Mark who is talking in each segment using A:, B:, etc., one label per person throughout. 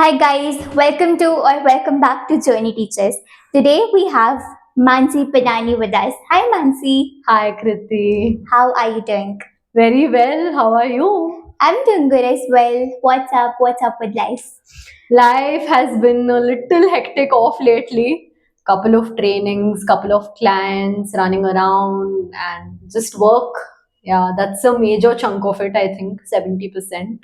A: Hi guys, welcome back to Journey Teachers. Today we have Mansi Panani with us. Hi Mansi,
B: Hi, Kriti.
A: how are you doing?
B: Very well. How are you?
A: I'm doing good as well. What's up? What's up with life?
B: Life has been a little hectic off lately. Couple of trainings, couple of clients running around, and just work. Yeah, that's a major chunk of it, I think, 70%.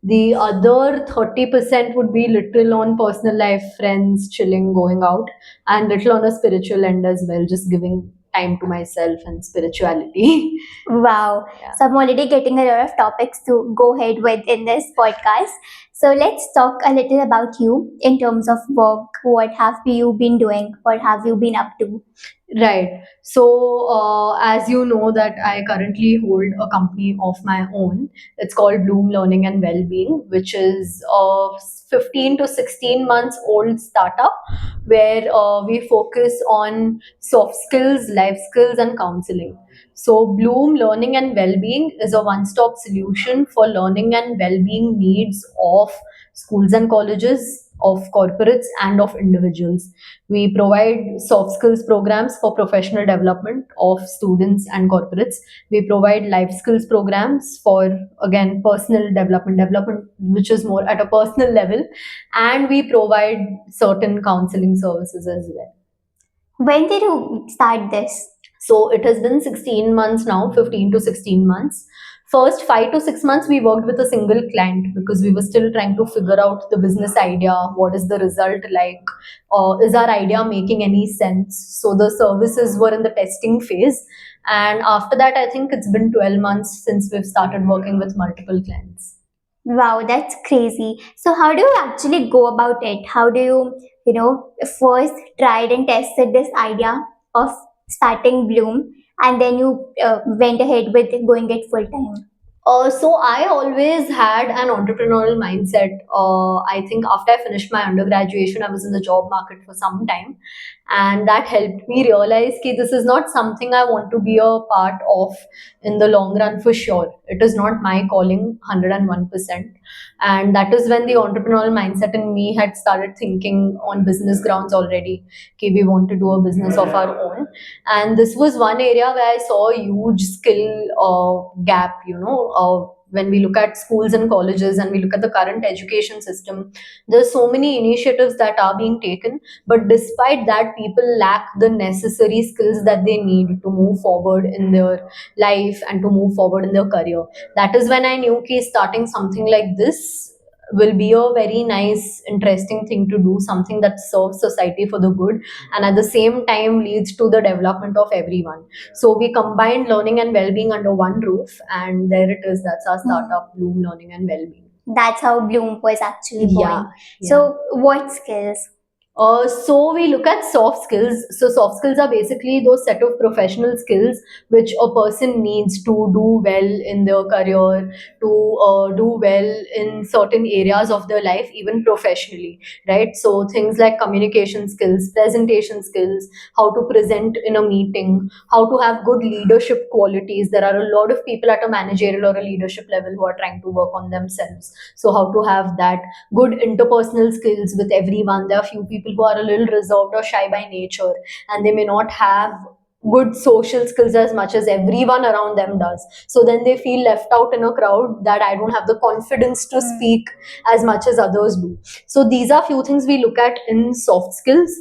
B: The other 30% would be little on personal life, friends, chilling, going out, and little on a spiritual end as well, just giving time to myself and spirituality.
A: Wow.
B: Yeah.
A: So I'm already getting a lot of topics to go ahead with in this podcast. So let's talk a little about you in terms of work. What have you been doing? What have you been up to?
B: Right. So, as you know, that I currently hold a company of my own. It's called Bloom Learning and Wellbeing, which is a 15 to 16 months old startup where we focus on soft skills, life skills, and counseling. So, Bloom Learning and Wellbeing is a one-stop solution for learning and well-being needs of schools and colleges, of corporates, and of individuals. We provide soft skills programs for professional development of students and corporates. We provide life skills programs for, again, personal development which is more at a personal level. And we provide certain counseling services as well.
A: When did you start this?
B: So it has been 16 months now, 15 to 16 months. First 5 to 6 months, we worked with a single client because we were still trying to figure out the business idea. What is the result like? Is our idea making any sense? So the services were in the testing phase. And after that, I think it's been 12 months since we've started working with multiple clients.
A: Wow, that's crazy. So how do you actually go about it? How do you first tried and tested this idea of starting Bloom and then you went ahead with going it full time?
B: So I always had an entrepreneurial mindset. I think after I finished my undergraduation, I was in the job market for some time, and that helped me realize that this is not something I want to be a part of in the long run for sure. It is not my calling, 101%, and that is when the entrepreneurial mindset in me had started thinking on business grounds already. Okay, we want to do a business of our own, and this was one area where I saw a huge skill gap. When we look at schools and colleges and we look at the current education system, there's so many initiatives that are being taken, but despite that, people lack the necessary skills that they need to move forward in their life and to move forward in their career. That is when I knew that starting something like this will be a very nice, interesting thing to do, something that serves society for the good and at the same time leads to the development of everyone. So we combined learning and well-being under one roof, and there it is. That's our startup, Bloom Learning and Well-being.
A: That's how Bloom was actually
B: Yeah,
A: born.
B: yeah.
A: So what skills?
B: So we look at soft skills. So soft skills are basically those set of professional skills which a person needs to do well in their career, to do well in certain areas of their life, even professionally, right? So things like communication skills, presentation skills, how to present in a meeting, how to have good leadership qualities. There are a lot of people at a managerial or a leadership level who are trying to work on themselves. So how to have that good interpersonal skills with everyone. There are few people who are a little reserved or shy by nature, and they may not have good social skills as much as everyone around them does. So then they feel left out in a crowd, that I don't have the confidence to speak as much as others do. So these are few things we look at in soft skills.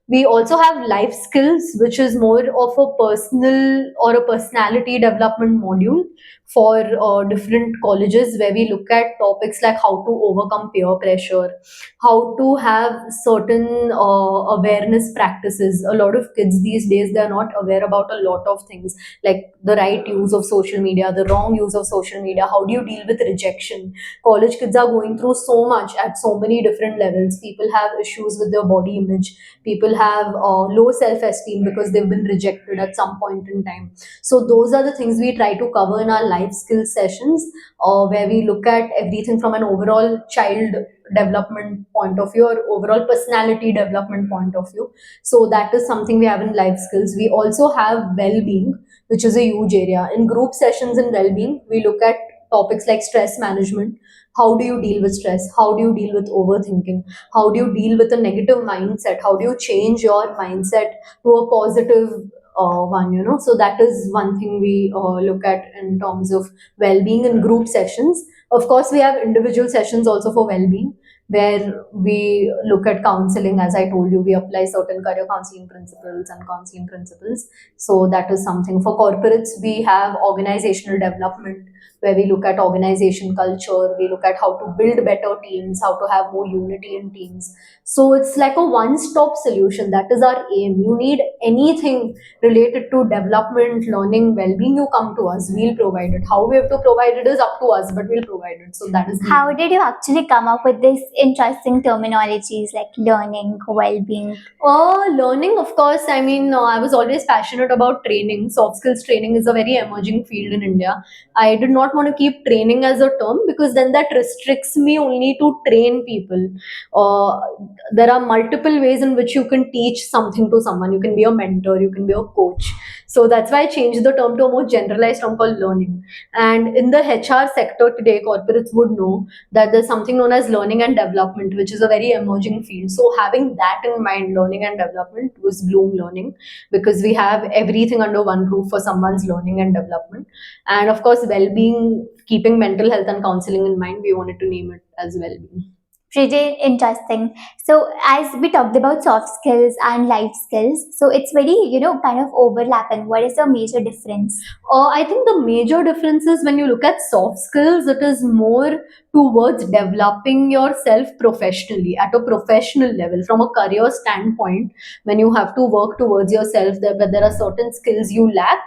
B: We also have life skills, which is more of a personal or a personality development module for different colleges, where we look at topics like how to overcome peer pressure, how to have certain awareness practices. A lot of kids these days, they are not aware about a lot of things, like the right use of social media, the wrong use of social media. How do you deal with rejection? College kids are going through so much at so many different levels. People have issues with their body image. People have low self-esteem because they've been rejected at some point in time. So those are the things we try to cover in our life skills sessions, where we look at everything from an overall child development point of view or overall personality development point of view. So that is something we have in life skills. We also have well-being, which is a huge area. In group sessions in well-being, we look at topics like stress management. How do you deal with stress? How do you deal with overthinking? How do you deal with a negative mindset? How do you change your mindset to a positive one? So that is one thing we look at in terms of well-being in group sessions. Of course, we have individual sessions also for well-being, where we look at counseling. As I told you, we apply certain career counseling principles and counseling principles. So that is something. For corporates, we have organizational development, where we look at organization culture, we look at how to build better teams, how to have more unity in teams. So it's like a one-stop solution. That is our aim. You need anything related to development, learning, well-being, you come to us. We'll provide it. How we have to provide it is up to us, but we'll provide it. So that is the
A: How did you actually come up with this interesting terminologies like learning, well-being?
B: Learning, of course. I mean, I was always passionate about training. Soft skills training is a very emerging field in India. I did not want to keep training as a term, because then that restricts me only to train people. Uh, there are multiple ways in which you can teach something to someone. You can be a mentor, you can be a coach. So that's why I changed the term to a more generalized term called learning. And in the HR sector today, corporates would know that there's something known as learning and development, which is a very emerging field. So having that in mind, learning and development, was Bloom Learning, because we have everything under one roof for someone's learning and development. And of course, well-being, keeping mental health and counseling in mind, we wanted to name it as well-being.
A: Pretty interesting. So, as we talked about soft skills and life skills, so it's very, kind of overlapping. What is the major difference?
B: I think the major difference is, when you look at soft skills, it is more towards developing yourself professionally, at a professional level, from a career standpoint. When you have to work towards yourself, but there are certain skills you lack,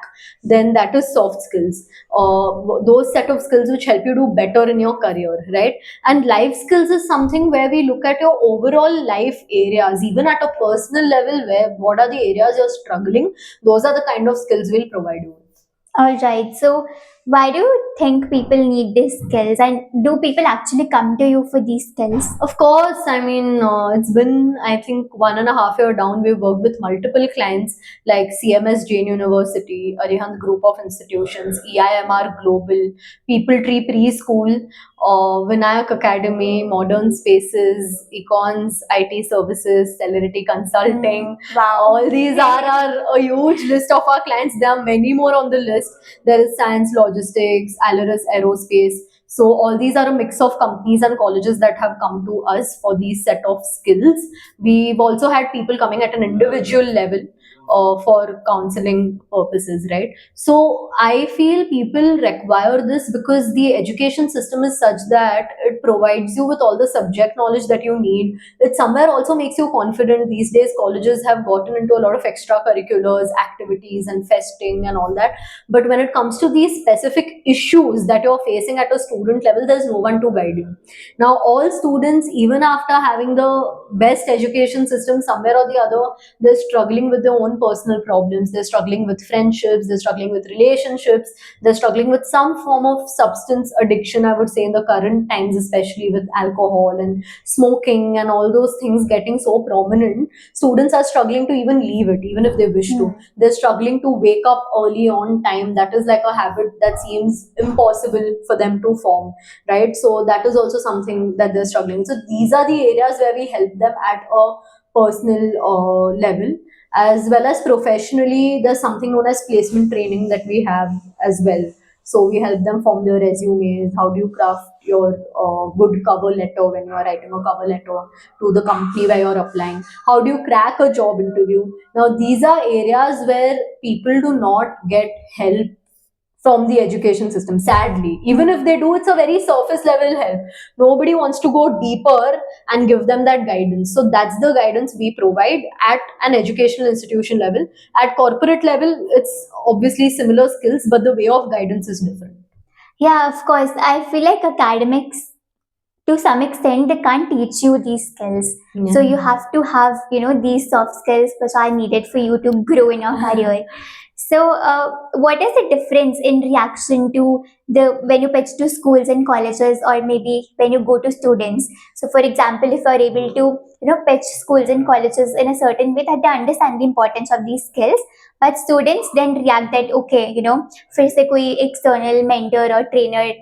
B: then that is soft skills. Those set of skills which help you do better in your career, right? And life skills is something where we look at your overall life areas, even at a personal level, where what are the areas you're struggling. Those are the kind of skills we'll provide you.
A: All right. So, why do you think people need these skills, and do people actually come to you for these skills?
B: Of course, I mean, it's been, I think, 1.5 year down. We've worked with multiple clients like CMS Jain University, Arihant Group of Institutions, EIMR Global, People Tree Preschool, Vinayak Academy, Modern Spaces, Econs, IT Services, Celerity Consulting.
A: Wow.
B: All these are a huge list of our clients. There are many more on the list. There is Science Logistics, Alaris Aerospace. So all these are a mix of companies and colleges that have come to us for these set of skills. We've also had people coming at an individual level for counseling purposes, right? So I feel people require this because the education system is such that it provides you with all the subject knowledge that you need. It somewhere also makes you confident. These days, colleges have gotten into a lot of extracurriculars, activities, and festing and all that. But when it comes to these specific issues that you're facing at a student level, there's no one to guide you. Now, all students, even after having the best education system, somewhere or the other, they're struggling with their own personal problems. They're struggling with friendships, they're struggling with relationships, they're struggling with some form of substance addiction, I would say, in the current times, especially with alcohol and smoking and all those things getting so prominent. Students are struggling to even leave it, even if they wish to. They're struggling to wake up early on time. That is like a habit that seems impossible for them to form, right? So that is also something that they're struggling. So these are the areas where we help them at a personal level. As well as professionally, there's something known as placement training that we have as well. So we help them form their resumes. How do you craft your good cover letter when you are writing a cover letter to the company where you're applying? How do you crack a job interview? Now, these are areas where people do not get help from the education system, sadly. Even if they do, it's a very surface level help. Nobody wants to go deeper and give them that guidance. So that's the guidance we provide at an educational institution level. At corporate level, it's obviously similar skills, but the way of guidance is different.
A: Yeah, of course. I feel like academics, to some extent, they can't teach you these skills. So you have to have, these soft skills which are needed for you to grow in your career. So, what is the difference in reaction to the when you pitch to schools and colleges, or maybe when you go to students. So for example, if you are able to pitch schools and colleges in a certain way that they understand the importance of these skills, but students then react that okay, फिर से कोई external mentor or trainer,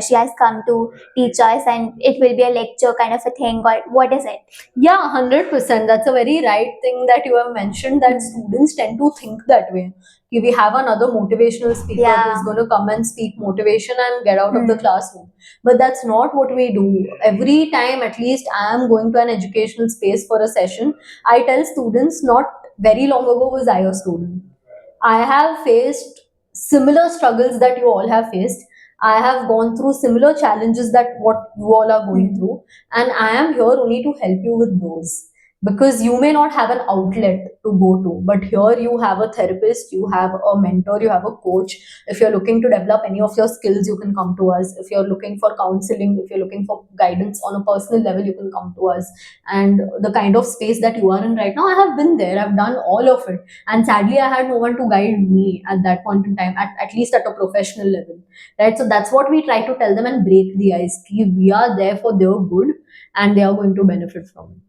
A: she has come to teach us and it will be a lecture kind of a thing, or what is it?
B: Yeah, 100%. That's a very right thing that you have mentioned, that students tend to think that way. We have another motivational speaker
A: Yeah.
B: who's going to come and speak motivation and get out of the
A: Hmm.
B: classroom. But that's not what we do. Every time, at least I am going to an educational space for a session, I tell students, not very long ago was I a student. I have faced similar struggles that you all have faced. I have gone through similar challenges that what you all are going through, and I am here only to help you with those, because you may not have an outlet to go to, but here you have a therapist, you have a mentor, you have a coach. If you're looking to develop any of your skills, you can come to us. If you're looking for counseling, if you're looking for guidance on a personal level, you can come to us. And the kind of space that you are in right now, I have been there, I've done all of it, and sadly I had no one to guide me at that point in time, at least at a professional level, right? So that's what we try to tell them and break the ice. We are there for their good, and they are going to benefit from it.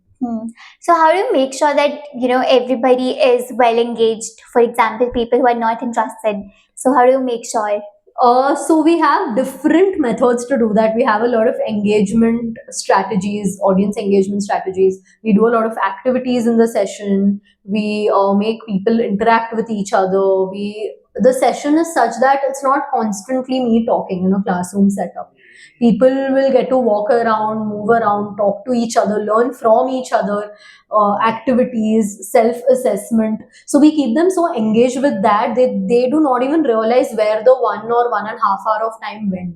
A: So how do you make sure that everybody is well engaged? For example, people who are not interested. So how do you make sure?
B: So we have different methods to do that. We have a lot of engagement strategies, audience engagement strategies. We do a lot of activities in the session. We make people interact with each other. The session is such that it's not constantly me talking in a classroom setup. People will get to walk around, move around, talk to each other, learn from each other, activities, self-assessment. So we keep them so engaged with that, they do not even realize where the 1 or 1.5 hour of time went.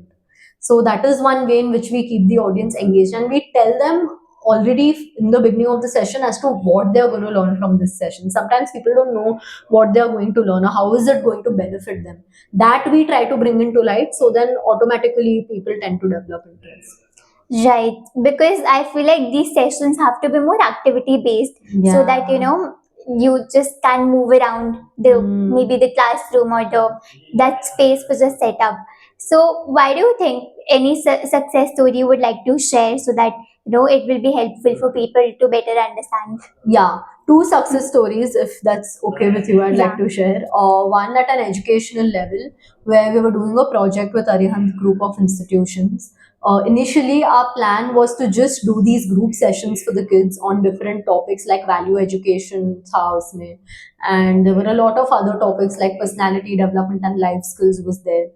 B: So that is one way in which we keep the audience engaged, and we tell them already in the beginning of the session as to what they're going to learn from this session. Sometimes people don't know what they're going to learn or how is it going to benefit them. That we try to bring into light, so then automatically people tend to develop interest.
A: Right, because I feel like these sessions have to be more activity based, so that you just can move around the maybe the classroom or that space was just set up. So why do you think any success story you would like to share, so that it will be helpful for people to better understand?
B: Yeah, two success stories, if that's okay with you, I'd like
A: Yeah.
B: to share. One at an educational level, where we were doing a project with Arihant group of institutions. Initially, our plan was to just do these group sessions for the kids on different topics like value education, house mein, and there were a lot of other topics like personality development and life skills was there.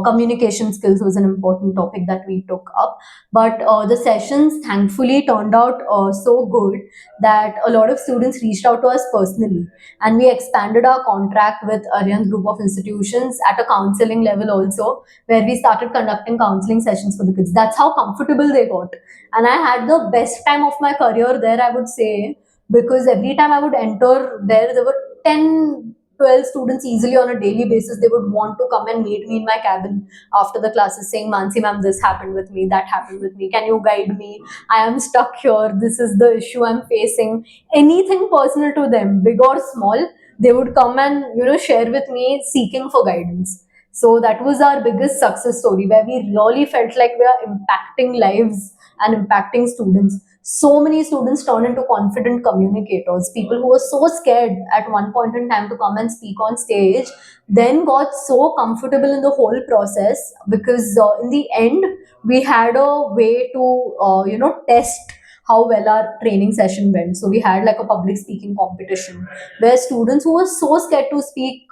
B: Communication skills was an important topic that we took up, but the sessions thankfully turned out so good that a lot of students reached out to us personally, and we expanded our contract with Aryan group of institutions at a counseling level also, where we started conducting counseling sessions for the kids. That's how comfortable they got, and I had the best time of my career there, I would say, because every time I would enter there were 10, 12 students easily on a daily basis. They would want to come and meet me in my cabin after the classes, saying, Mansi ma'am, this happened with me, that happened with me, can you guide me, I am stuck here, this is the issue I'm facing. Anything personal to them, big or small, they would come and share with me, seeking for guidance. So that was our biggest success story, where we really felt like we are impacting lives and impacting students. So many students turn into confident communicators. People who were so scared at one point in time to come and speak on stage then got so comfortable in the whole process, because in the end we had a way to test how well our training session went. So we had like a public speaking competition where students who were so scared to speak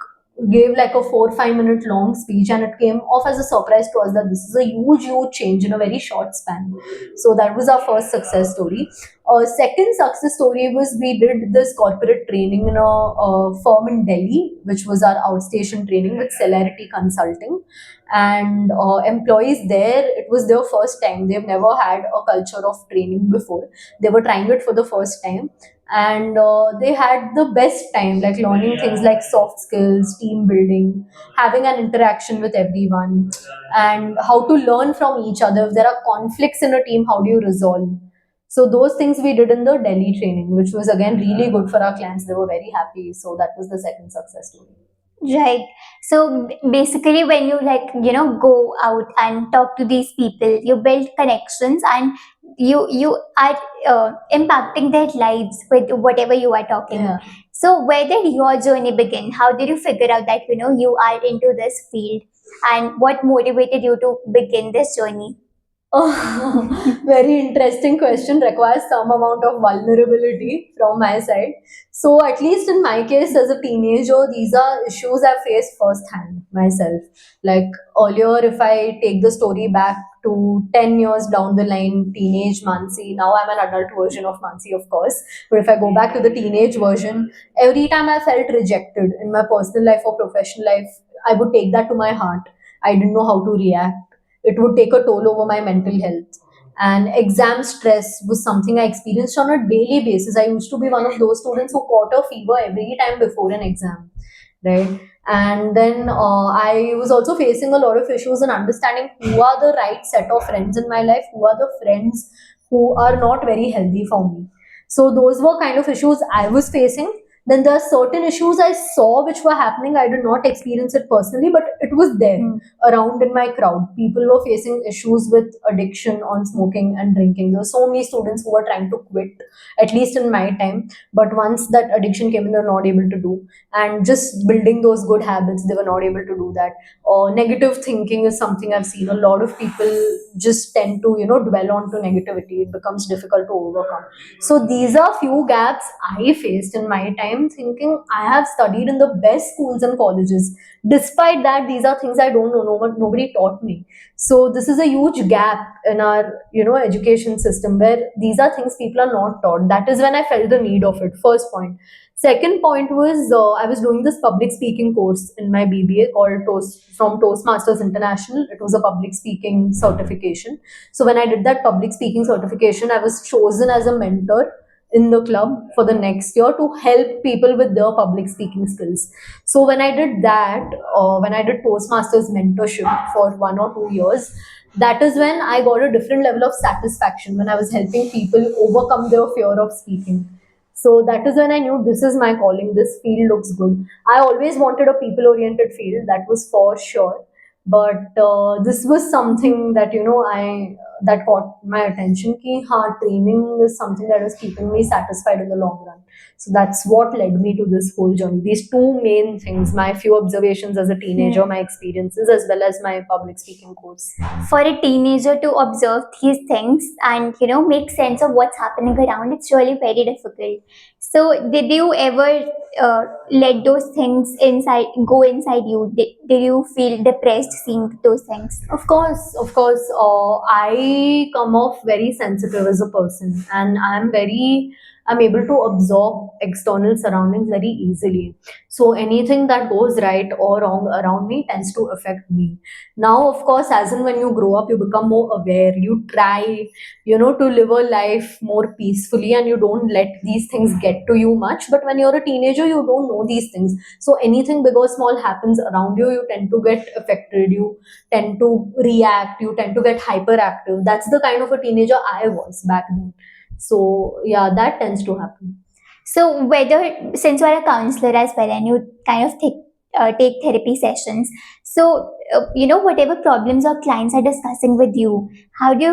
B: gave like a 4 or 5 minute long speech, and it came off as a surprise to us that this is a huge change in a very short span. So that was our first success story. Second success story was we did this corporate training in a firm in Delhi, which was our outstation training with Celerity Consulting. And employees there, it was their first time. They've never had a culture of training before. They were trying it for the first time, and they had the best time, like learning things like soft skills, team building, having an interaction with everyone, and how to learn from each other. If there are conflicts in a team, how do you resolve? So those things we did in the Delhi training, which was again really good for our clients. They were very happy. So that was the second success story.
A: Right. So basically, when you like, go out and talk to these people, you build connections, and you are impacting their lives with whatever you are talking.
B: Yeah.
A: So where did your journey begin? How did you figure out that you are into this field, and what motivated you to begin this journey?
B: Oh, very interesting question. Requires some amount of vulnerability from my side. So, at least in my case, as a teenager, these are issues I faced firsthand myself. Like earlier, if I take the story back to 10 years down the line, teenage Mansi, now I'm an adult version of Mansi, of course. But if I go back to the teenage version, every time I felt rejected in my personal life or professional life, I would take that to my heart. I didn't know how to react. It would take a toll over my mental health. And exam stress was something I experienced on a daily basis. I used to be one of those students who caught a fever every time before an exam, right? And then I was also facing a lot of issues in understanding who are the right set of friends in my life, who are the friends who are not very healthy for me. So those were kind of issues I was facing. Then there are certain issues I saw which were happening. I did not experience it personally, but it was there around in my crowd. People were facing issues with addiction on smoking and drinking. There were so many students who were trying to quit, at least in my time. But once that addiction came in, they were not able to do. And just building those good habits, they were not able to do that. Or negative thinking is something I've seen. A lot of people just tend to, dwell onto negativity. It becomes difficult to overcome. So these are few gaps I faced in my time, thinking I have studied in the best schools and colleges. Despite that, these are things I don't know. Nobody taught me. So this is a huge gap in our, education system where these are things people are not taught. That is when I felt the need of it. First point. Second point was I was doing this public speaking course in my BBA called from Toastmasters International. It was a public speaking certification. So when I did that public speaking certification, I was chosen as a mentor in the club for the next year to help people with their public speaking skills. So when I did that, when I did Toastmasters mentorship for 1 or 2 years, that is when I got a different level of satisfaction when I was helping people overcome their fear of speaking. So that is when I knew this is my calling. This field looks good. I always wanted a people oriented field, that was for sure. But this was something that I that caught my attention. Ki, training is something that is keeping me satisfied in the long run. So that's what led me to this whole journey. These two main things: my few observations as a teenager, my experiences, as well as my public speaking course.
A: For a teenager to observe these things and make sense of what's happening around, it's really very difficult. So did you ever let those things inside go inside you? Did you feel depressed seeing those things?
B: Of course, of course. I come off very sensitive as a person, and I'm able to absorb external surroundings very easily. So anything that goes right or wrong around me tends to affect me. Now, of course, as and when you grow up, you become more aware. You try, to live a life more peacefully, and you don't let these things get to you much. But when you're a teenager, you don't know these things. So anything big or small happens around you, you tend to get affected. You tend to react, you tend to get hyperactive. That's the kind of a teenager I was back then. So yeah, that tends to happen.
A: So whether, since you are a counselor as well and you kind of take therapy sessions, so whatever problems your clients are discussing with you, how do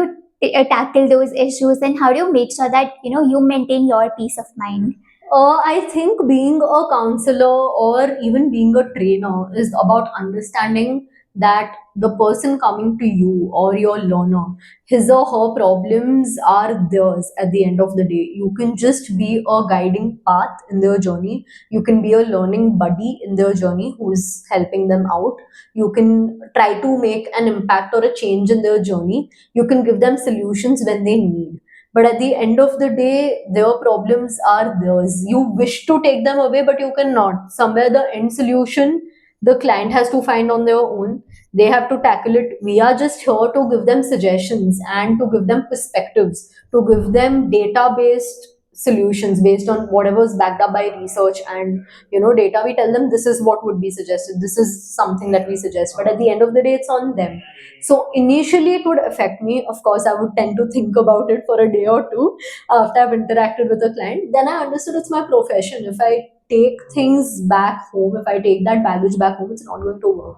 A: you tackle those issues, and how do you make sure that you maintain your peace of mind?
B: I think being a counselor or even being a trainer is about understanding that the person coming to you or your learner, his or her problems are theirs at the end of the day. You can just be a guiding path in their journey. You can be a learning buddy in their journey who is helping them out. You can try to make an impact or a change in their journey. You can give them solutions when they need, but at the end of the day, their problems are theirs. You wish to take them away, but you cannot. Somewhere the end solution the client has to find on their own. They have to tackle it. We are just here to give them suggestions and to give them perspectives, to give them data based solutions based on whatever is backed up by research and data. We tell them this is what would be suggested, this is something that we suggest, but at the end of the day it's on them. So initially it would affect me. Of course, I would tend to think about it for a day or two after I've interacted with a client. Then I understood it's my profession. If I take things back home, if I take that baggage back home, it's not going to work.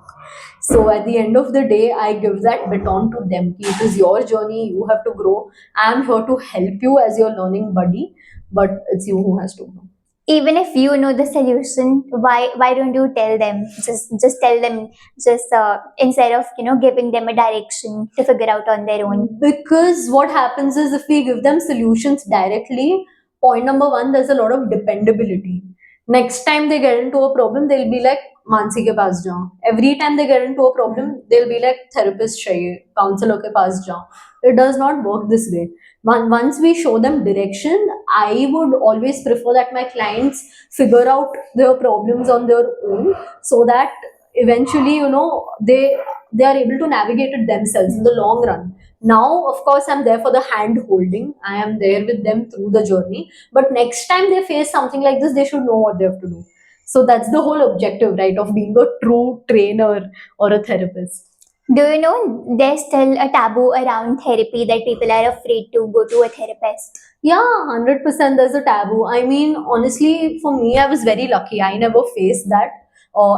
B: So at the end of the day, I give that baton to them. It is your journey, you have to grow. I'm here to help you as your learning buddy, but it's you who has to grow.
A: Even if you know the solution, why don't you tell them? Just tell them, just instead of giving them a direction to figure out on their own.
B: Because what happens is, if we give them solutions directly, point number one, there's a lot of dependability. Next time they get into a problem, they'll be like, Mansi के पास जाओ. Every time they get into a problem, they'll be like, therapist चाहिए, counselor के पास जाओ. It does not work this way. Once we show them direction, I would always prefer that my clients figure out their problems on their own, so that eventually, they are able to navigate it themselves in the long run. Now, of course, I'm there for the hand holding, I am there with them through the journey, but next time they face something like this, they should know what they have to do. So that's the whole objective, right, of being a true trainer or a therapist.
A: Do you know there's still a taboo around therapy, that people are afraid to go to a therapist?
B: Yeah, 100% there's a taboo. I mean, honestly, for me, I was very lucky. I never faced that.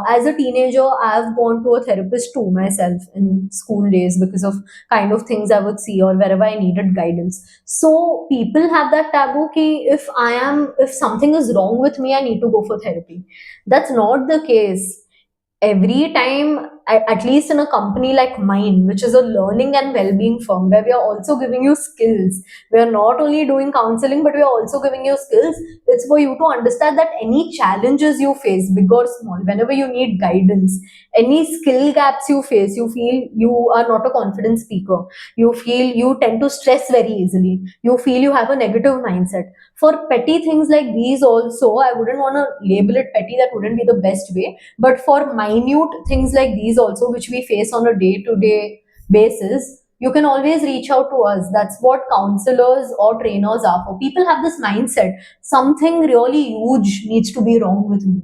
B: As a teenager, I've gone to a therapist too myself in school days, because of kind of things I would see or wherever I needed guidance. So people have that taboo ki if something is wrong with me, I need to go for therapy. That's not the case. Every time, at least in a company like mine, which is a learning and well-being firm, where we are also giving you skills, we are not only doing counseling, but we are also giving you skills. It's for you to understand that any challenges you face, big or small, whenever you need guidance, any skill gaps you face, you feel you are not a confident speaker, you feel you tend to stress very easily, you feel you have a negative mindset, for petty things like these also, I wouldn't want to label it petty, that wouldn't be the best way, but for minute things like these also, which we face on a day-to-day basis, you can always reach out to us. That's what counselors or trainers are for. People have this mindset, something really huge needs to be wrong with me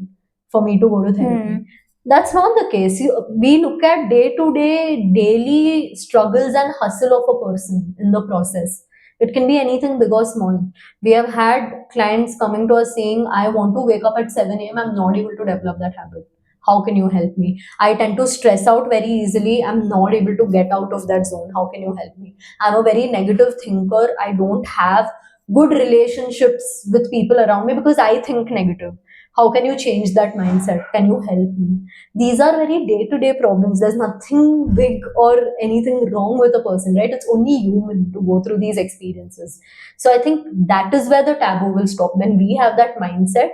B: for me to go to therapy. That's not the case. We look at day-to-day, daily struggles and hustle of a person in the process. It can be anything big or small. We have had clients coming to us saying, I want to wake up at 7 a.m. I'm not able to develop that habit. How can you help me? I tend to stress out very easily. I'm not able to get out of that zone. How can you help me? I'm a very negative thinker. I don't have good relationships with people around me because I think negative. How can you change that mindset? Can you help me? These are very day-to-day problems. There's nothing big or anything wrong with a person, right? It's only human to go through these experiences. So I think that is where the taboo will stop. When we have that mindset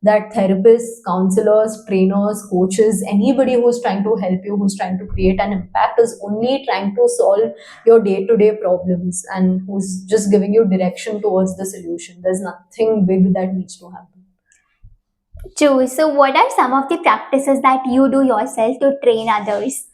B: that therapists, counselors, trainers, coaches, anybody who's trying to help you, who's trying to create an impact, is only trying to solve your day-to-day problems and who's just giving you direction towards the solution. There's nothing big that needs to happen.
A: True. So, what are some of the practices that you do yourself to train others?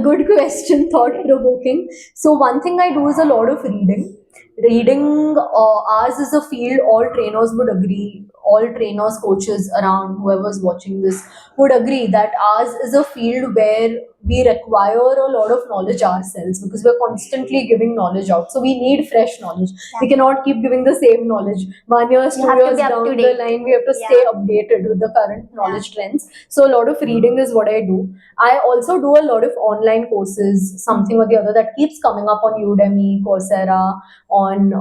B: Good question, thought provoking. So, one thing I do is a lot of reading. Reading, ours is a field all trainers would agree, all trainers, coaches around, whoever's watching this would agree that ours is a field where we require a lot of knowledge ourselves, because we're constantly giving knowledge out. So, we need fresh knowledge. We cannot keep giving the same knowledge. 1 year, 2
A: You have to
B: years
A: be up
B: down
A: to
B: the
A: date.
B: line, we have to stay updated with the current knowledge trends. So, a lot of reading is what I do. I also do a lot of online courses, something or the other that keeps coming up on Udemy, Coursera, on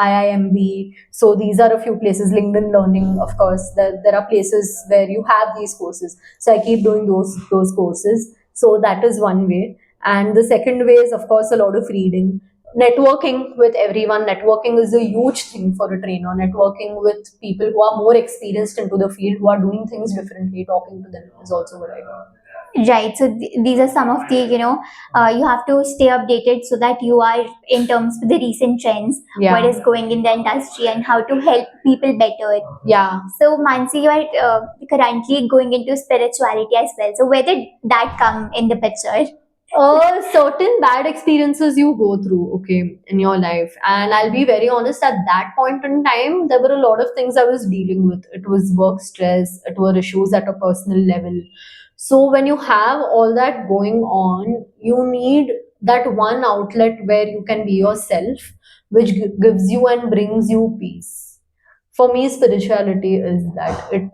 B: IIMB. So these are a few places. LinkedIn Learning, of course. There are places where you have these courses. So I keep doing those courses. So that is one way. And the second way is, of course, a lot of reading. Networking with everyone. Networking is a huge thing for a trainer. Networking with people who are more experienced into the field, who are doing things differently. Talking to them is also what I do.
A: Right. So, these are some of the, you have to stay updated so that you are in terms with the recent trends,
B: Yeah.
A: what is going in the industry, and how to help people better.
B: Yeah.
A: So, Mansi, you are currently going into spirituality as well. So, where did that come in the picture?
B: Certain bad experiences you go through, okay, in your life. And I'll be very honest, at that point in time, there were a lot of things I was dealing with. It was work stress, it were issues at a personal level. So when you have all that going on, you need that one outlet where you can be yourself, which gives you and brings you peace. For me, spirituality is that it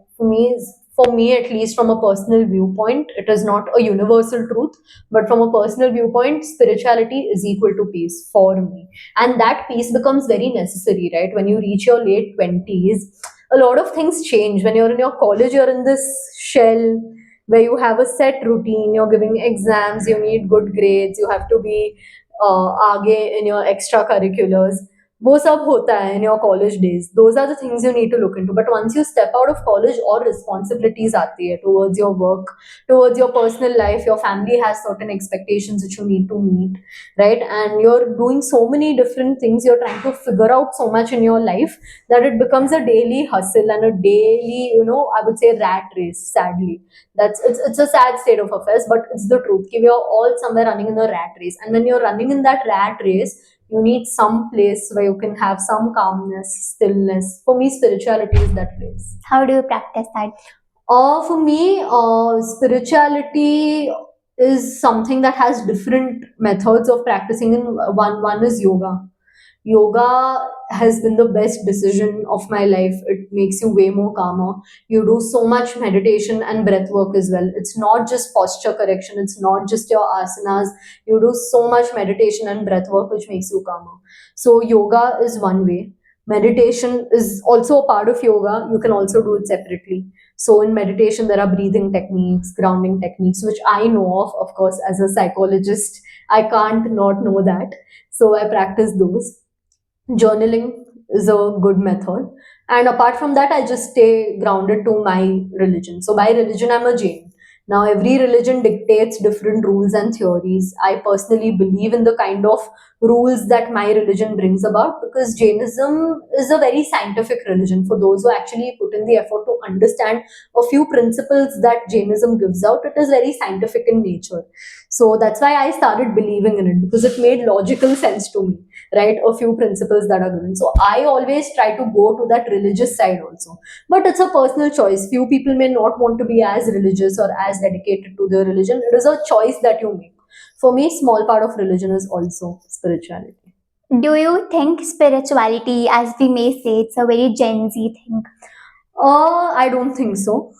B: for me at least, from a personal viewpoint, it is not a universal truth, but from a personal viewpoint, spirituality is equal to peace for me. And that peace becomes very necessary, right? When you reach your late 20s, a lot of things change. When you're in your college, you're in this shell where you have a set routine, you're giving exams, you need good grades, you have to be आगे in your extracurriculars. वो सब होता है in your college days. Those are the things you need to look into. But once you step out of college, और responsibilities आती है towards your work, towards your personal life. Your family has certain expectations which you need to meet, right? And you're doing so many different things. You're trying to figure out so much in your life that it becomes a daily hustle and a daily, I would say, rat race. Sadly, it's a sad state of affairs, but it's the truth. We are all somewhere running in a rat race, and when you're running in that rat race, you need some place where you can have some calmness, stillness. For me, spirituality is that place.
A: How do you practice that?
B: For me, spirituality is something that has different methods of practicing. In one is yoga. Yoga has been the best decision of my life. It makes you way more calmer. You do so much meditation and breath work as well. It's not just posture correction, it's not just your asanas. You do so much meditation and breath work which makes you calmer. So, yoga is one way. Meditation is also a part of yoga. You can also do it separately. So, in meditation, there are breathing techniques, grounding techniques, which I know of course, as a psychologist. I can't not know that. So, I practice those. Journaling is a good method. And apart from that, I just stay grounded to my religion. So, by religion, I'm a Jain. Now, every religion dictates different rules and theories. I personally believe in the kind of rules that my religion brings about, because Jainism is a very scientific religion. For those who actually put in the effort to understand a few principles that Jainism gives out, it is very scientific in nature. So that's why I started believing in it, because it made logical sense to me, right? A few principles that are given. So I always try to go to that religious side also. But it's a personal choice. Few people may not want to be as religious or as dedicated to their religion. It is a choice that you make. For me, small part of religion is also spirituality.
A: Do you think spirituality, as we may say, it's a very Gen Z thing?
B: I don't think so.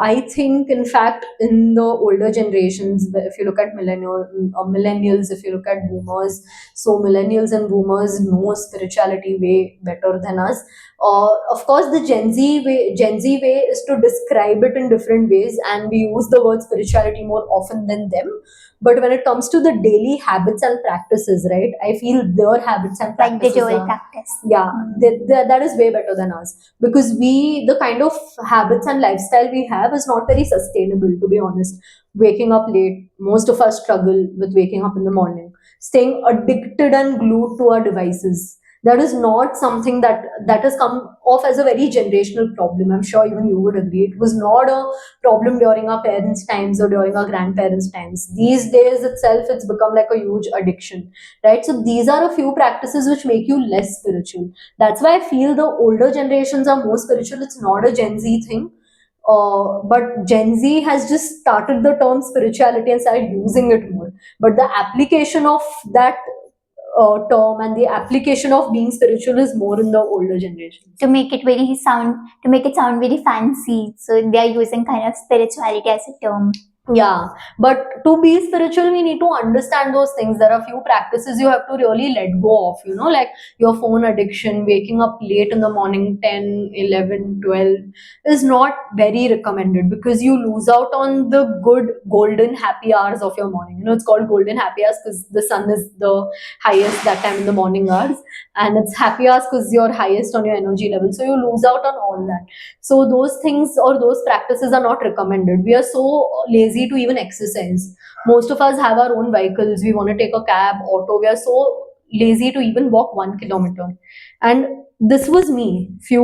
B: I think, in fact, in the older generations, if you look at millennials, if you look at boomers, so millennials and boomers know spirituality way better than us. Of course, the Gen Z way is to describe it in different ways, and we use the word spirituality more often than them. But when it comes to the daily habits and practices, right, I feel their habits and
A: Like the
B: practices
A: dual
B: are,
A: practice.
B: yeah, that is way better than us, because the kind of habits and lifestyle we have is not very sustainable, to be honest. Waking up late, most of us struggle with waking up in the morning. Staying addicted and glued to our devices, that is not something that has come off as a very generational problem. I'm sure even you would agree, it was not a problem during our parents' times or during our grandparents' times. These days itself, it's become like a huge addiction, right? So these are a few practices which make you less spiritual. That's why I feel the older generations are more spiritual. It's not a Gen Z thing. But Gen Z has just started the term spirituality and started using it more. But the application of that term and the application of being spiritual is more in the older generation.
A: To make it sound very fancy, so they are using kind of spirituality as a term.
B: Yeah, but to be spiritual, we need to understand those things. There are few practices you have to really let go of, like your phone addiction. Waking up late in the morning, 10, 11, 12, is not very recommended, because you lose out on the good golden happy hours of your morning. It's called golden happy hours because the sun is the highest that time in the morning hours, and it's happy hours because you're highest on your energy level. So you lose out on all that. So those things or those practices are not recommended. We are so lazy to even exercise. Most of us have our own vehicles. We want to take a cab, auto. We are so lazy to even walk 1 kilometer. And this was me few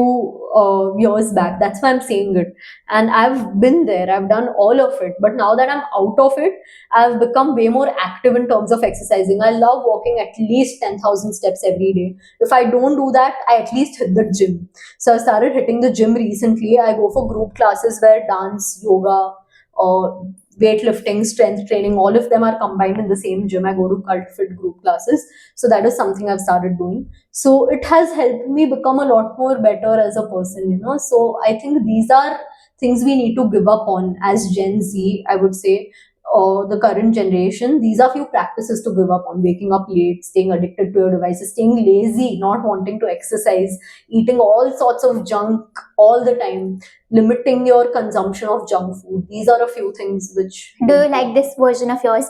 B: years back. That's why I'm saying it. And I've been there. I've done all of it. But now that I'm out of it, I've become way more active in terms of exercising. I love walking at least 10,000 steps every day. If I don't do that, I at least hit the gym. So I started hitting the gym recently. I go for group classes where dance, yoga, weightlifting, strength training, all of them are combined in the same gym. I go to cult fit group classes. So that is something I've started doing. So it has helped me become a lot more better as a person, you know. So I think these are things we need to give up on as Gen Z, I would say, or the current generation. These are few practices to give up on: waking up late, staying addicted to your devices, staying lazy, not wanting to exercise, eating all sorts of junk all the time, limiting your consumption of junk food. These are a few things which
A: Do you like this version of yours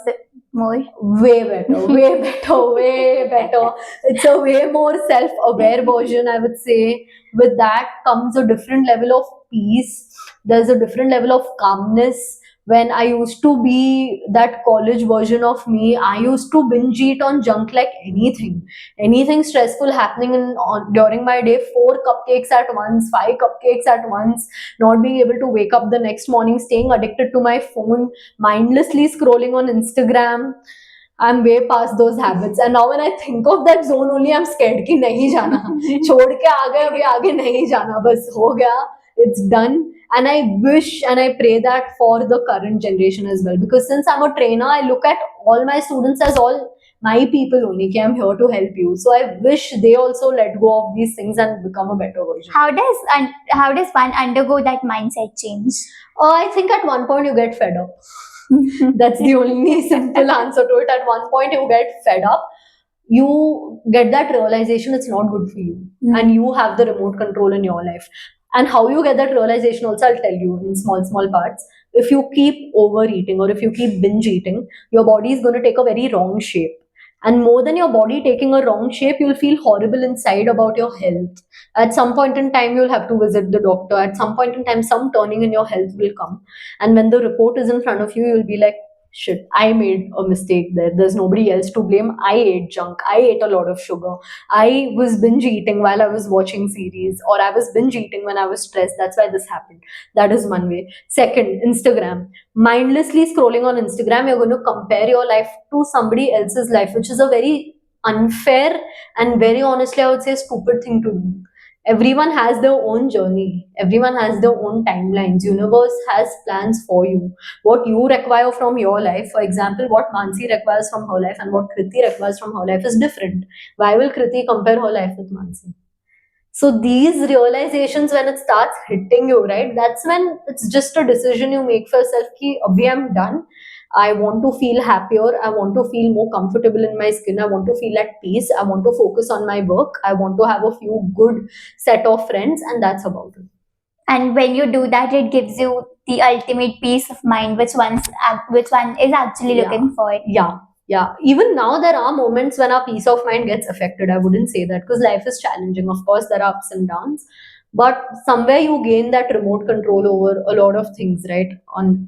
A: more?
B: way better, way better, way better. It's a way more self-aware version, I would say. With that comes a different level of peace. There's a different level of calmness. When I used to be that college version of me, I used to binge eat on junk like anything stressful happening during my day. 4 cupcakes at once, 5 cupcakes at once, not being able to wake up the next morning, staying addicted to my phone, mindlessly scrolling on Instagram. I'm way past those habits. And now when I think of that zone only, I'm scared कि नहीं जाना. छोड़ के आ गए, अभी आगे नहीं जाना, बस हो गया. It's done. And I wish and I pray that for the current generation as well. Because since I'm a trainer, I look at all my students as all my people only. कि I'm here to help you. So I wish they also let go of these things and become a better version.
A: How does one undergo that mindset change?
B: I think at one point you get fed up. That's the only simple answer to it. At one point, you get fed up. You get that realization it's not good for you, and you have the remote control in your life. And how you get that realization, also, I'll tell you in small parts. If you keep overeating or if you keep binge eating, your body is going to take a very wrong shape. And more than your body taking a wrong shape, you'll feel horrible inside about your health. At some point in time, you'll have to visit the doctor. At some point in time, some turning in your health will come. And when the report is in front of you, you'll be like, shit, I made a mistake there. There's nobody else to blame. I ate junk. I ate a lot of sugar. I was binge eating while I was watching series, or I was binge eating when I was stressed. That's why this happened. That is one way. Second, Instagram. Mindlessly scrolling on Instagram, you're going to compare your life to somebody else's life, which is a very unfair and very honestly, I would say, stupid thing to do. Everyone has their own journey. Everyone has their own timelines. Universe has plans for you. What you require from your life, for example, what Mansi requires from her life and what Kriti requires from her life is different. Why will Kriti compare her life with Mansi? So these realizations, when it starts hitting you, right, that's when it's just a decision you make for yourself ki abhi I'm done. I want to feel happier. I want to feel more comfortable in my skin. I want to feel at peace. I want to focus on my work. I want to have a few good set of friends, and that's about it.
A: And when you do that, it gives you the ultimate peace of mind, which one is actually
B: Yeah.
A: looking for.
B: Yeah. Even now, there are moments when our peace of mind gets affected. I wouldn't say that because life is challenging. Of course, there are ups and downs, but somewhere you gain that remote control over a lot of things, right?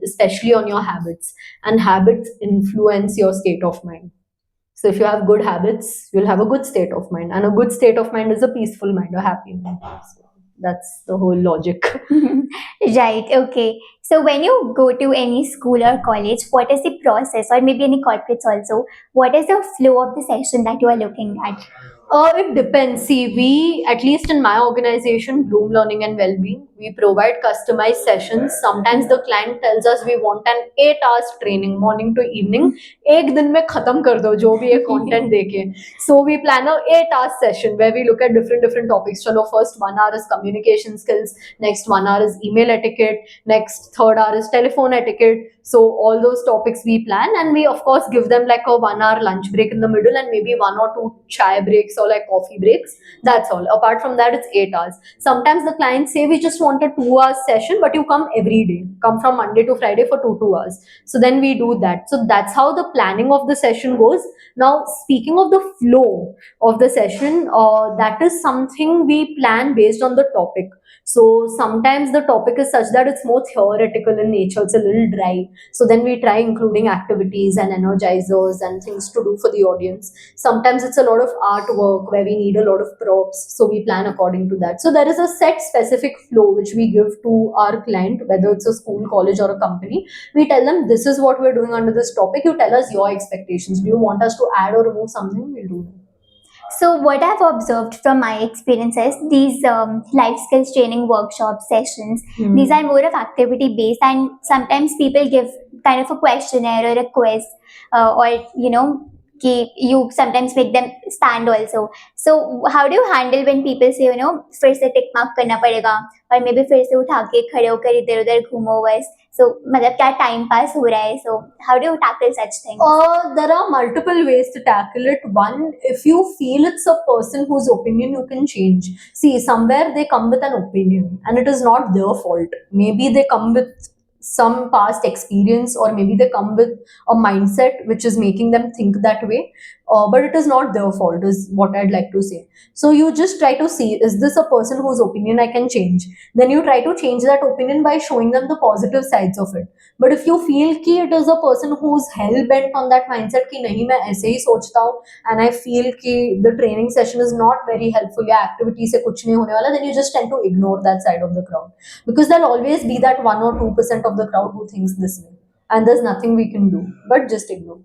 B: Especially on your habits, and habits influence your state of mind. So if you have good habits, you'll have a good state of mind, and a good state of mind is a peaceful mind, a happy mind. So that's the whole logic.
A: Right, okay. So when you go to any school or college, what is the process, or maybe any corporates also, what is the flow of the session that you are looking at?
B: It depends. See, we, at least in my organization, Bloom Learning and Wellbeing, we provide customized sessions. Sometimes the client tells us we want an 8 hours training, morning to evening. एक दिन में खत्म कर दो जो भी ये content देके. So we plan a 8 hours session where we look at different topics. चलो, first 1 hour is communication skills, next 1 hour is email etiquette, next third hour is telephone etiquette. So all those topics we plan, and we of course give them like a 1 hour lunch break in the middle and maybe 1 or 2 chai breaks or like coffee breaks. That's all. Apart from that, it's 8 hours. Sometimes the clients say we just want a 2 hours session, but you come every day. Come from Monday to Friday for 2 hours. So then we do that. So that's how the planning of the session goes. Now, speaking of the flow of the session, that is something we plan based on the topic. So sometimes the topic is such that it's more theoretical in nature, it's a little dry. So then we try including activities and energizers and things to do for the audience. Sometimes it's a lot of artwork where we need a lot of props. So we plan according to that. So there is a set specific flow which we give to our client, whether it's a school, college, or a company. We tell them this is what we're doing under this topic. You tell us your expectations. Do you want us to add or remove something? We'll do that.
A: So what I've observed from my experiences, these life skills training workshop sessions, these are more of activity based, and sometimes people give kind of a questionnaire or a quiz, or you sometimes make them stand also. So how do you handle when people say, फिर से tick mark करना पड़ेगा, और may be फिर से उठा के खड़े होकर इधर उधर घूमो बस, so मतलब क्या टाइम पास हो रहा है, so how do you tackle such things?
B: There are multiple ways to tackle it. One, if you feel it's a person whose opinion you can change. See, somewhere they come with an opinion and it is not their fault. Maybe they come with some past experience, or maybe they come with a mindset which is making them think that way. But it is not their fault, is what I'd like to say. So you just try to see, is this a person whose opinion I can change? Then you try to change that opinion by showing them the positive sides of it. But if you feel कि it is a person who's hell bent on that mindset कि नहीं मैं ऐसे ही सोचता हूँ, and I feel कि the training session is not very helpful या activity से कुछ नहीं होने वाला, then you just tend to ignore that side of the crowd, because there'll always be that 1 or 2% of the crowd who thinks this way, and there's nothing we can do but just ignore.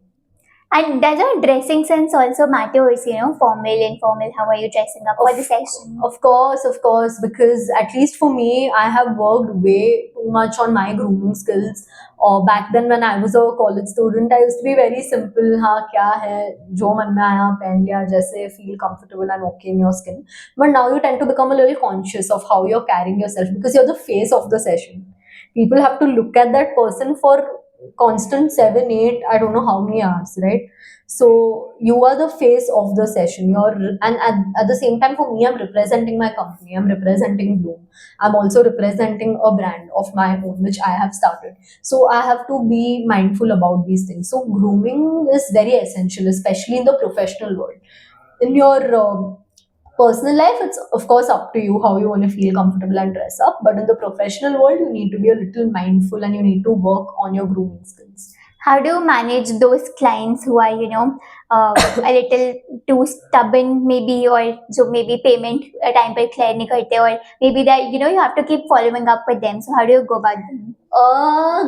A: And does your dressing sense also matters, formal, informal, how are you dressing up for the session?
B: Of course, because at least for me, I have worked way too much on my grooming skills. Or back then when I was a college student, I used to be very simple. हाँ क्या है जो मन में आया पहन लिया, जैसे feel comfortable and okay in your skin. But now you tend to become a little conscious of how you're carrying yourself, because you're the face of the session. People have to look at that person for constant 7 8, I don't know how many hours, right? So you are the face of the session. At the same time, for me, I'm representing my company, I'm representing Bloom, I'm also representing a brand of my own which I have started. So I have to be mindful about these things. So grooming is very essential, especially in the professional world. In your personal life, it's of course up to you how you want to feel comfortable and dress up, but in the professional world you need to be a little mindful and you need to work on your grooming skills.
A: How do you manage those clients who are, a little too stubborn, maybe, or जो maybe payment time पर clear नहीं करते, or maybe that you have to keep following up with them. So how do you go about them?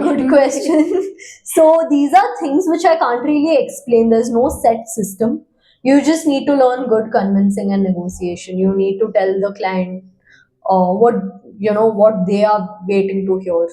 B: Good question. So these are things which I can't really explain. There's no set system. You just need to learn good convincing and negotiation. You need to tell the client what they are waiting to hear.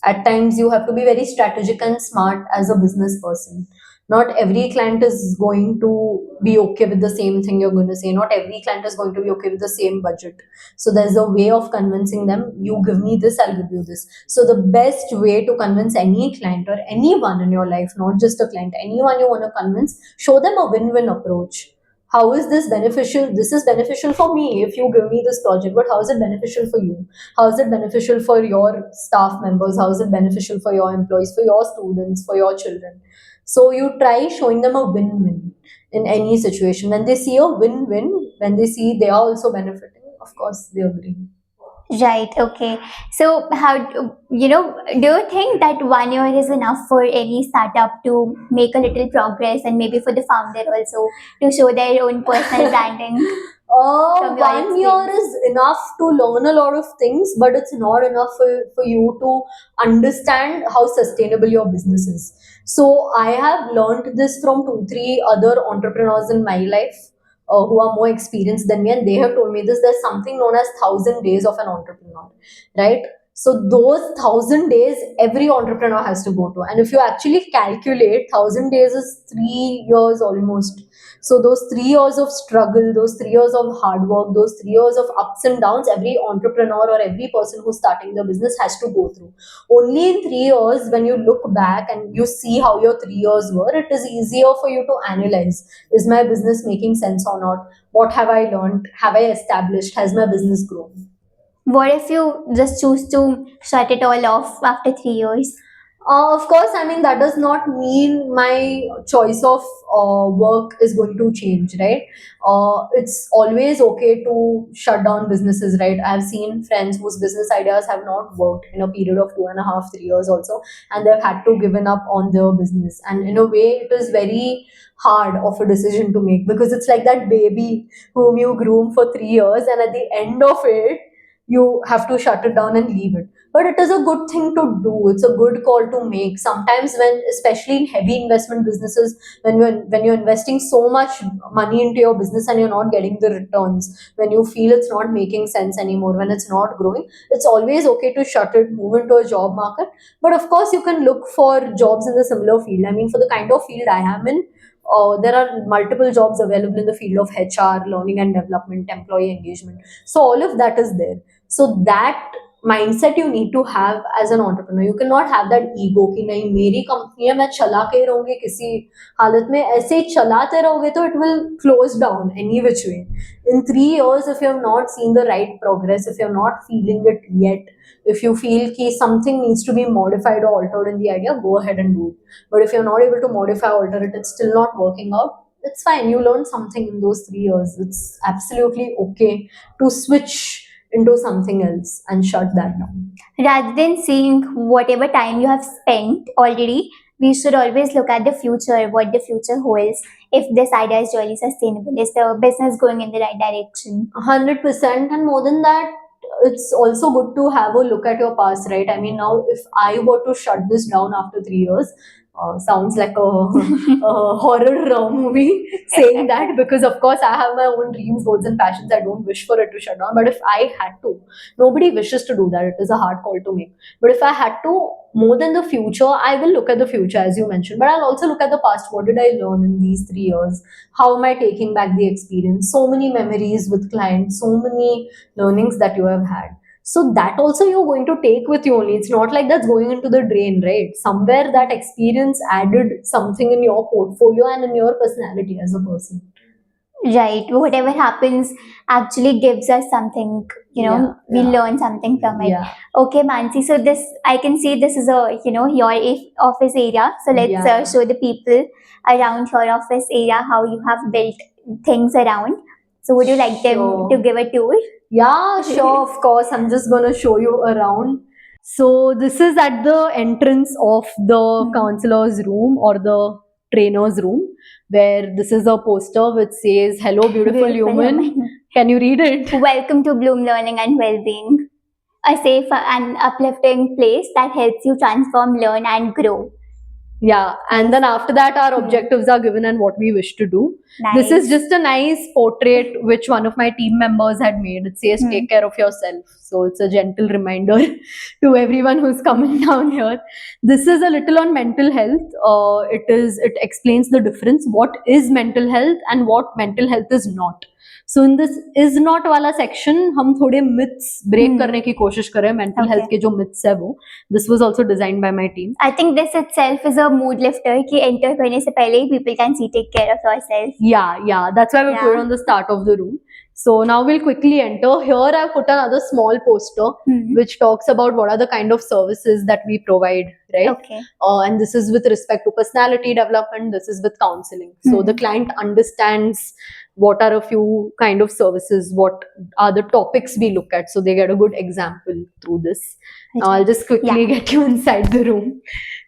B: At times you have to be very strategic and smart as a business person. Not every client is going to be okay with the same thing you're going to say. Not every client is going to be okay with the same budget. So there's a way of convincing them. You give me this, I'll give you this. So the best way to convince any client or anyone in your life, not just a client, anyone you want to convince, show them a win-win approach. How is this beneficial? This is beneficial for me if you give me this project, but how is it beneficial for you? How is it beneficial for your staff members? How is it beneficial for your employees, for your students, for your children? So you try showing them a win-win in any situation. When they see a win-win, when they see they are also benefiting, of course they agree.
A: Right, okay. So how do you think that 1 year is enough for any startup to make a little progress, and maybe for the founder also to show their own personal branding? From your
B: 1 year is enough to learn a lot of things, but it's not enough for you to understand how sustainable your business is. So I have learned this from 2 3 other entrepreneurs in my life, who are more experienced than me, and they have told me this. There's something known as 1,000 days of an entrepreneur, right? So those 1,000 days every entrepreneur has to go to, and if you actually calculate, 1,000 days is 3 years almost. So those 3 years of struggle, those 3 years of hard work, those 3 years of ups and downs, every entrepreneur or every person who's starting the business has to go through. Only in 3 years, when you look back and you see how your 3 years were, it is easier for you to analyze: is my business making sense or not? What have I learned? Have I established? Has my business grown?
A: What if you just choose to shut it all off after 3 years?
B: Of course, I mean, that does not mean my choice of work is going to change, right? It's always okay to shut down businesses, right? I've seen friends whose business ideas have not worked in a period of 2.5, 3 years also, and they've had to given up on their business. And in a way, it is very hard of a decision to make, because it's like that baby whom you groom for 3 years, and at the end of it, you have to shut it down and leave it. but it is a good thing to do. It's a good call to make. Sometimes when, especially in heavy investment businesses, when you're investing so much money into your business and you're not getting the returns, when you feel it's not making sense anymore, when it's not growing, it's always okay to shut it, move into a job market. But of course, you can look for jobs in the similar field. I mean, for the kind of field I am in, there are multiple jobs available in the field of HR, learning and development, employee engagement. So all of that is there. So that mindset you need to have as an entrepreneur. You cannot have that ego कि नहीं मेरी company है, मैं चला के ही रहूंगी किसी हालत में. ऐसे ही चलाते रहोगे तो it will close down any which way. In 3 years, if you have not seen the right progress, if you're not feeling it yet, if you feel कि something needs to be modified or altered in the idea, go ahead and do it. But if you're not able to modify or alter it, it's still not working out, it's fine. You learn something in those 3 years. It's absolutely okay to switch into something else and shut that down.
A: Rather than seeing whatever time you have spent already, we should always look at the future, what the future holds. If this idea is really sustainable, is the business going in the right direction?
B: 100%. And more than that, it's also good to have a look at your past, right? I mean, now if I were to shut this down after 3 years, sounds like a horror movie saying that, because of course I have my own dreams, goals, and passions. I don't wish for it to shut down. But if I had to, nobody wishes to do that. It is a hard call to make. But if I had to, more than the future, I will look at the future, as you mentioned. But I'll also look at the past. What did I learn in these 3 years? How am I taking back the experience? So many memories with clients, so many learnings that you have had. So that also you're going to take with you only. It's not like that's going into the drain, right? Somewhere that experience added something in your portfolio and in your personality as a person.
A: Right. Whatever happens actually gives us something, we learn something from it.
B: Yeah.
A: Okay, Mansi. So this, I can see this is your office area. So let's
B: Yeah.
A: show the people around your office area how you have built things around. So would you like them
B: Sure.
A: to give a tour?
B: Yeah, sure, of course. I'm just gonna show you around. So this is at the entrance of the counselor's room or the trainer's room, where this is a poster which says, "Hello, beautiful human." Can you read it?
A: Welcome to Bloom Learning and Wellbeing, a safe and uplifting place that helps you transform, learn, and grow.
B: Yeah, and then after that, our objectives are given and what we wish to do.
A: Nice.
B: This is just a nice portrait which one of my team members had made. It says, "Take care of yourself." So it's a gentle reminder to everyone who's coming down here. This is a little on mental health. It explains the difference, what is mental health and what mental health is not. So in this is not वाला section, हम थोड़े myths break करने की कोशिश करें. Mental health के जो myths है वो. This was also designed by my team.
A: I think this itself is a mood lifter कि enter करने से पहले ही people can see take care of yourself.
B: Yeah. That's why we put it on the start of the room. So now we'll quickly enter. Here I've put another small poster which talks about what are the kind of services that we provide, right?
A: Okay.
B: And this is with respect to personality development. This is with counseling. So the client understands what are a few kind of services, what are the topics we look at. So they get a good example through this. Now I'll just quickly get you inside the room.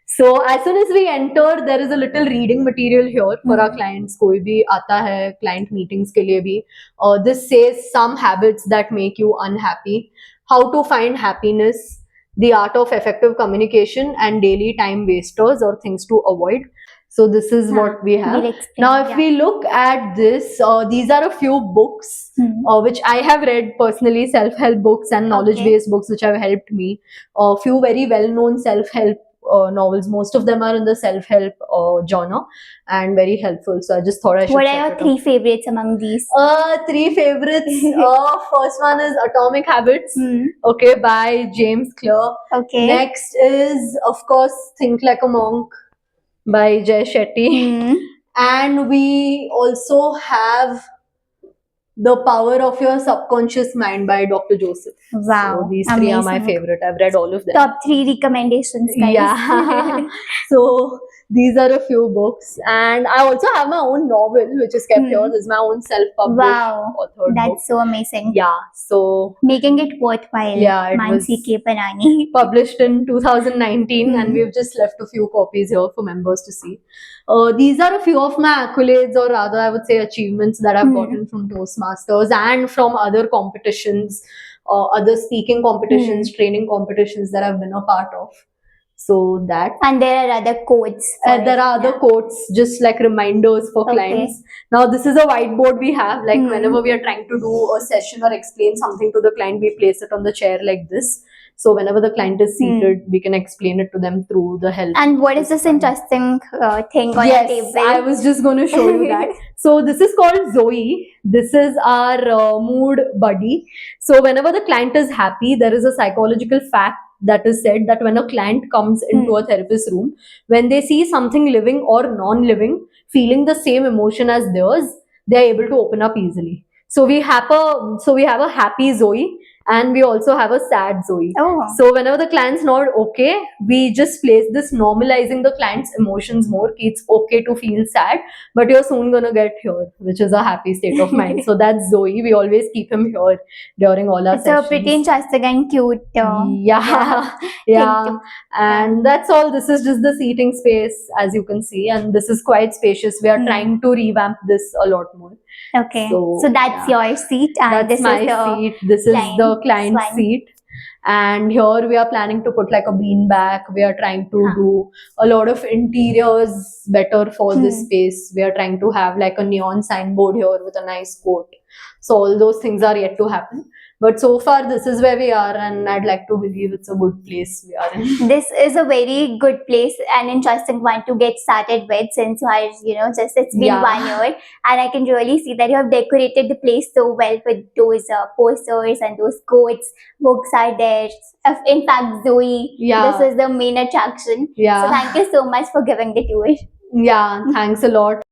B: So as soon as we enter, there is a little reading material here for our clients. कोई भी आता है client meetings के लिए भी. This says some habits that make you unhappy, how to find happiness, the art of effective communication, and daily time wasters or things to avoid. So this is what we have. Now, if we look at this, these are a few books which I have read personally, self-help books and knowledge-based books which have helped me. A few very well-known self-help novels. Most of them are in the self-help genre and very helpful. So I just thought I should.
A: What are your 3 favorites among these?
B: 3 favorites. First one is Atomic Habits. Okay, by James Clear.
A: Okay.
B: Next is, of course, Think Like a Monk by Jay Shetty. And we also have The Power of Your Subconscious Mind by Dr. Joseph.
A: Wow.
B: So these 3 are my favorite. I've read all of them.
A: Top 3 recommendations, guys.
B: Yeah. So these are a few books. And I also have my own novel, which is kept here. This is my own self-published authored book.
A: That's so amazing.
B: Yeah. So
A: making it worthwhile.
B: Yeah, it
A: Mansi
B: was
A: K. Panani.
B: published in 2019 and we've just left a few copies here for members to see. These are a few of my accolades, or rather I would say achievements that I've gotten from Toastmasters and from other competitions. other speaking competitions, training competitions that I've been a part of. So that.
A: And there are other codes. for
B: There
A: it,
B: are other
A: yeah.
B: quotes, just like reminders for
A: Okay.
B: clients. Now, this is a whiteboard we have. Like
A: Hmm.
B: whenever we are trying to do a session or explain something to the client, we place it on the chair like this. So whenever the client is seated, we can explain it to them through the help.
A: And what
B: of
A: is this
B: whiteboard.
A: interesting thing on
B: Yes,
A: your table?
B: I was just going to show you that. So this is called Zoe. This is our mood buddy. So whenever the client is happy, there is a psychological fact that is said that when a client comes into a therapist room, when they see something living or non-living feeling the same emotion as theirs, they are able to open up easily. So we have a happy Zoe, and we also have a sad Zoe.
A: Oh.
B: So whenever the client's not okay, we just place this normalizing the client's emotions more. It's okay to feel sad, but you're soon gonna get here, which is a happy state of mind. So that's Zoe. We always keep him here during all our
A: It's
B: sessions.
A: a pretty interesting and cute.
B: Yeah.
A: thing
B: And that's all. This is just the seating space, as you can see, and this is quite spacious. We are trying to revamp this a lot more.
A: Okay.
B: So,
A: So that's
B: yeah.
A: your seat, and
B: That's
A: this
B: my
A: is the
B: seat. This is the
A: client's
B: client's
A: one.
B: seat. And here we are planning to put like a bean bag. We are trying to do a lot of interiors better for this space. We are trying to have like a neon signboard here with a nice quote. So all those things are yet to happen. But so far, this is where we are, and I'd like to believe it's a good place we are in.
A: This is a very good place and interesting one to get started with, since you are, it's been
B: Yeah.
A: 1 year, and I can really see that you have decorated the place so well with those posters and those quotes. Books are there. In fact, Zoe,
B: Yeah.
A: this is the main attraction.
B: Yeah.
A: So thank you so much for giving the tour.
B: Yeah, thanks a lot.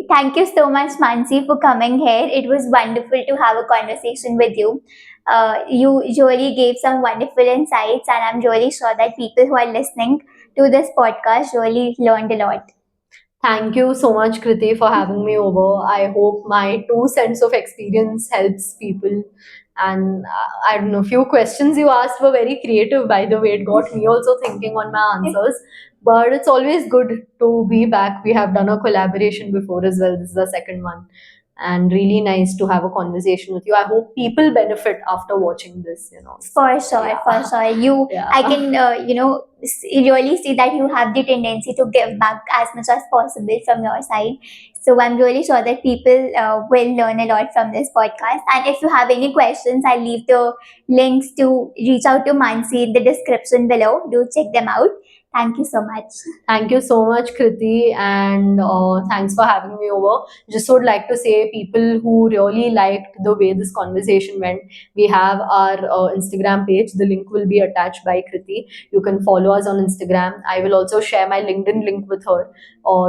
A: Thank you so much, Mansi, for coming here. It was wonderful to have a conversation with you. You really gave some wonderful insights, and I'm really sure that people who are listening to this podcast really learned a lot.
B: Thank you so much, Kriti, for having me over. I hope my 2 cents of experience helps people. And I don't know, few questions you asked were very creative, by the way. It got me also thinking on my answers. But it's always good to be back. We have done a collaboration before as well. This is the second one. And really nice to have a conversation with you. I hope people benefit after watching this.
A: For sure,
B: Yeah.
A: for sure.
B: Yeah.
A: I can, really see that you have the tendency to give back as much as possible from your side. So I'm really sure that people will learn a lot from this podcast. And if you have any questions, I'll leave the links to reach out to Mansi in the description below. Do check them out. Thank you so much.
B: Thank you so much, Kriti, and thanks for having me over. Just would like to say, people who really liked the way this conversation went, we have our Instagram page. The link will be attached by Kriti. You can follow us on Instagram. I will also share my LinkedIn link with her,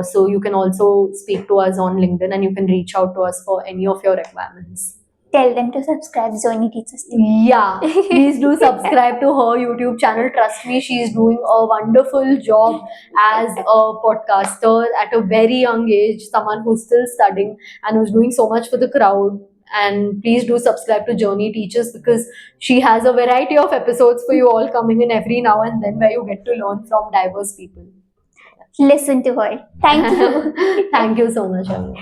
B: so you can also speak to us on LinkedIn, and you can reach out to us for any of your requirements.
A: Tell them to subscribe Zoni Teachers Team.
B: Yeah, please do subscribe to her YouTube channel. Trust me, she's doing a wonderful job as a podcaster at a very young age, someone who's still studying and who's doing so much for the crowd. And please do subscribe to Journey Teachers, because she has a variety of episodes for you all coming in every now and then, where you get to learn from diverse people.
A: Listen to her. Thank you.
B: Thank you so much, Amy.